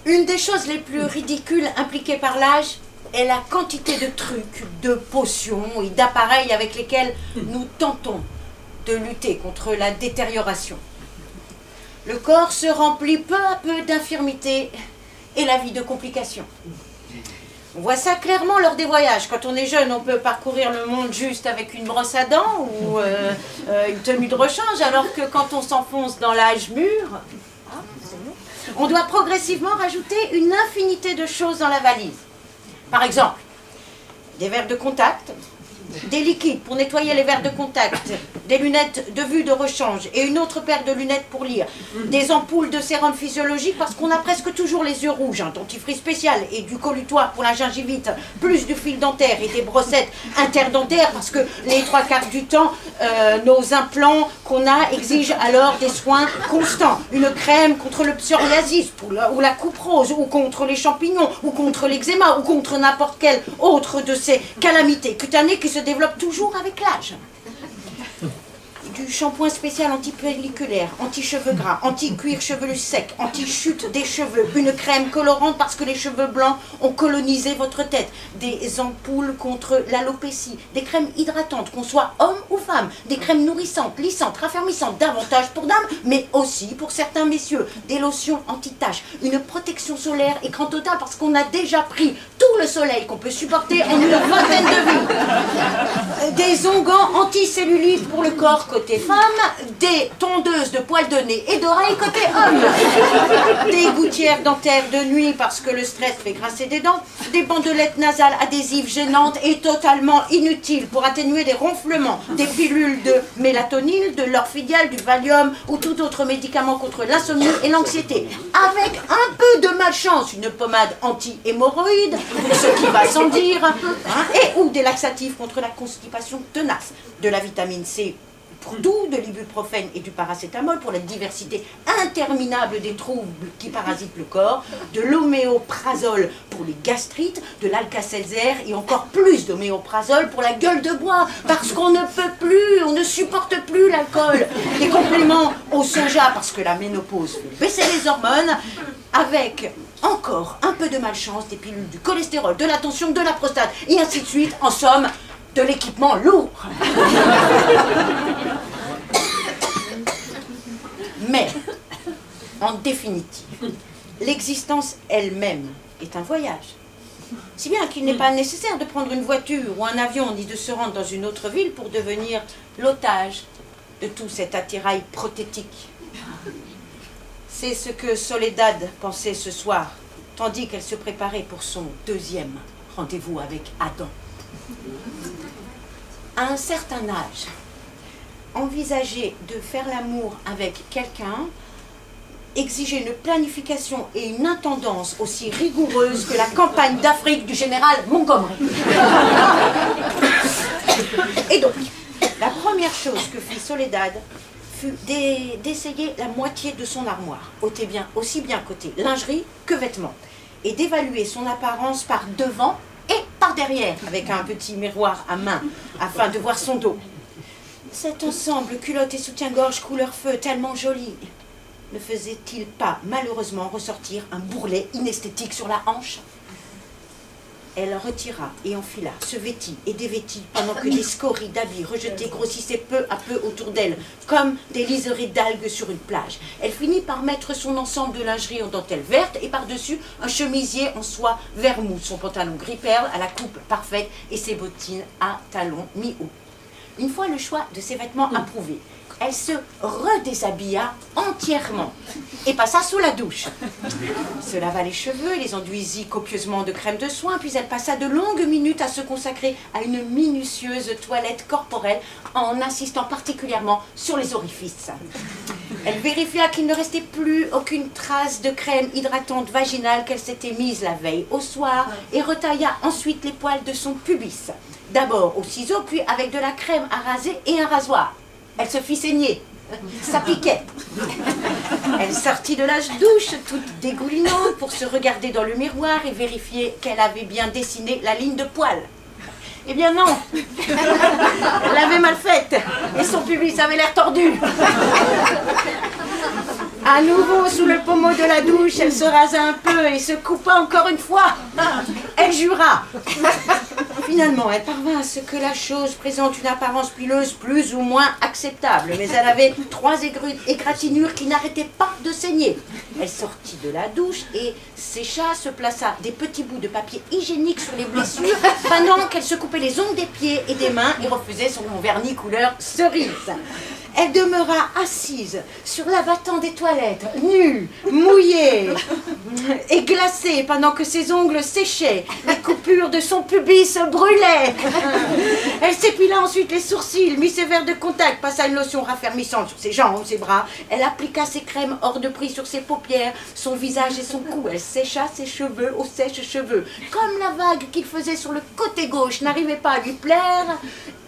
Une des choses les plus ridicules impliquées par l'âge est la quantité de trucs, de potions et d'appareils avec lesquels nous tentons de lutter contre la détérioration. Le corps se remplit peu à peu d'infirmités et la vie de complications. On voit ça clairement lors des voyages. Quand on est jeune, on peut parcourir le monde juste avec une brosse à dents ou une tenue de rechange, alors que quand on s'enfonce dans l'âge mûr, on doit progressivement rajouter une infinité de choses dans la valise. Par exemple, des verres de contact, des liquides pour nettoyer les verres de contact, des lunettes de vue de rechange et une autre paire de lunettes pour lire, des ampoules de sérum physiologique parce qu'on a presque toujours les yeux rouges, un dentifrice spécial et du collutoire pour la gingivite, plus du fil dentaire et des brossettes interdentaires parce que les 3/4 du temps, nos implants qu'on a exigent alors des soins constants. Une crème contre le psoriasis ou la coupe rose ou contre les champignons ou contre l'eczéma ou contre n'importe quelle autre de ces calamités cutanées qui se développe toujours avec l'âge. Du shampoing spécial anti-pelliculaire, anti-cheveux gras, anti-cuir chevelu sec, anti-chute des cheveux, une crème colorante parce que les cheveux blancs ont colonisé votre tête, des ampoules contre l'alopécie, des crèmes hydratantes, qu'on soit homme ou femme, des crèmes nourrissantes, lissantes, raffermissantes, davantage pour dames, mais aussi pour certains messieurs, des lotions anti-taches, une protection solaire écran total parce qu'on a déjà pris tout le soleil qu'on peut supporter en une vingtaine de vies, des onguents anti-cellulite pour le corps côté femme, des tondeuses de poils de nez et d'oreilles côté homme, des gouttières dentaires de nuit parce que le stress fait grincer des dents, des bandelettes nasales adhésives gênantes et totalement inutiles pour atténuer les ronflements, des pilules de mélatonine, de l'orphidial, du Valium ou tout autre médicament contre l'insomnie et l'anxiété, avec un peu de malchance, une pommade anti-hémorroïde, ce qui va sans dire, et ou des laxatifs contre la constipation tenace, de la vitamine C pour tout, de l'ibuprofène et du paracétamol pour la diversité interminable des troubles qui parasitent le corps, de l'homéoprazole pour les gastrites, de l'alka-seltzer et encore plus d'homéoprazole pour la gueule de bois, parce qu'on ne peut plus, on ne supporte plus l'alcool, des compléments au soja parce que la ménopause fait baisser les hormones, avec encore un peu de malchance, des pilules du cholestérol, de la tension, de la prostate, et ainsi de suite, en somme, de l'équipement lourd. Mais, en définitive, l'existence elle-même est un voyage. Si bien qu'il n'est pas nécessaire de prendre une voiture ou un avion, ni de se rendre dans une autre ville pour devenir l'otage de tout cet attirail prothétique. C'est ce que Soledad pensait ce soir, tandis qu'elle se préparait pour son deuxième rendez-vous avec Adam. À un certain âge, envisager de faire l'amour avec quelqu'un exigeait une planification et une intendance aussi rigoureuses que la campagne d'Afrique du général Montgomery. Et donc, la première chose que fit Soledad fut d'essayer la moitié de son armoire, aussi bien côté lingerie que vêtements, et d'évaluer son apparence par devant et par derrière, avec un petit miroir à main, afin de voir son dos. Cet ensemble culotte et soutien-gorge couleur feu tellement joli, ne faisait-il pas malheureusement ressortir un bourrelet inesthétique sur la hanche? Elle retira et enfila, se vêtit et dévêtit pendant que des scories d'habits rejetés grossissaient peu à peu autour d'elle, comme des liserés d'algues sur une plage. Elle finit par mettre son ensemble de lingerie en dentelle verte et par-dessus un chemisier en soie vermouth, son pantalon gris perle à la coupe parfaite et ses bottines à talons mi-haut. Une fois le choix de ses vêtements approuvé, elle se redéshabilla entièrement et passa sous la douche. Se lava les cheveux et les enduisit copieusement de crème de soin, puis elle passa de longues minutes à se consacrer à une minutieuse toilette corporelle en insistant particulièrement sur les orifices. Elle vérifia qu'il ne restait plus aucune trace de crème hydratante vaginale qu'elle s'était mise la veille au soir et retailla ensuite les poils de son pubis. D'abord au ciseau, puis avec de la crème à raser et un rasoir. Elle se fit saigner. Ça piquait. Elle sortit de la douche, toute dégoulinante, pour se regarder dans le miroir et vérifier qu'elle avait bien dessiné la ligne de poil. Eh bien non, elle l'avait mal faite et son pubis avait l'air tordu. À nouveau sous le pommeau de la douche, elle se rasa un peu et se coupa encore une fois. Elle jura. Finalement, elle parvint à ce que la chose présente une apparence pileuse plus ou moins acceptable, mais elle avait 3 égratignures qui n'arrêtaient pas de saigner. Elle sortit de la douche et sécha, se plaça des petits bouts de papier hygiénique sur les blessures pendant qu'elle se coupait les ongles des pieds et des mains et refaisait son vernis couleur cerise. Elle demeura assise sur l'abattant des toilettes, nue, mouillée et glacée pendant que ses ongles séchaient. Les coupures de son pubis se brûlaient. Elle s'épila ensuite les sourcils, mit ses verres de contact, passa une lotion raffermissante sur ses jambes, ses bras. Elle appliqua ses crèmes hors de prix sur ses paupières, son visage et son cou. Elle sécha ses cheveux au sèche-cheveux. Comme la vague qu'il faisait sur le côté gauche n'arrivait pas à lui plaire,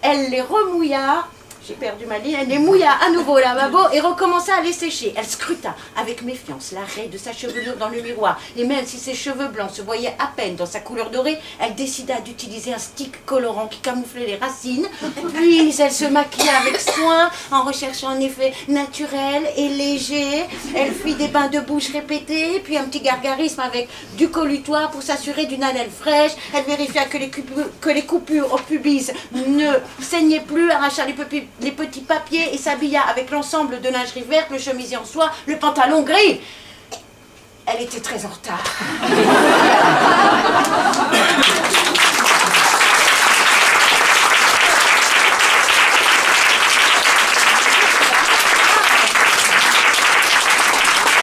elle les remouilla. J'ai perdu ma ligne, elle les mouilla à nouveau au lavabo et recommença à les sécher. Elle scruta avec méfiance l'arrêt de sa chevelure dans le miroir. Et même si ses cheveux blancs se voyaient à peine dans sa couleur dorée, elle décida d'utiliser un stick colorant qui camouflait les racines. Puis elle se maquilla avec soin en recherchant un effet naturel et léger. Elle fit des bains de bouche répétés, puis un petit gargarisme avec du colutoire pour s'assurer d'une haleine fraîche. Elle vérifia que les coupures au pubis ne saignaient plus, arracha les petits papiers et s'habilla avec l'ensemble de lingerie verte, le chemisier en soie, le pantalon gris. Elle était très en retard.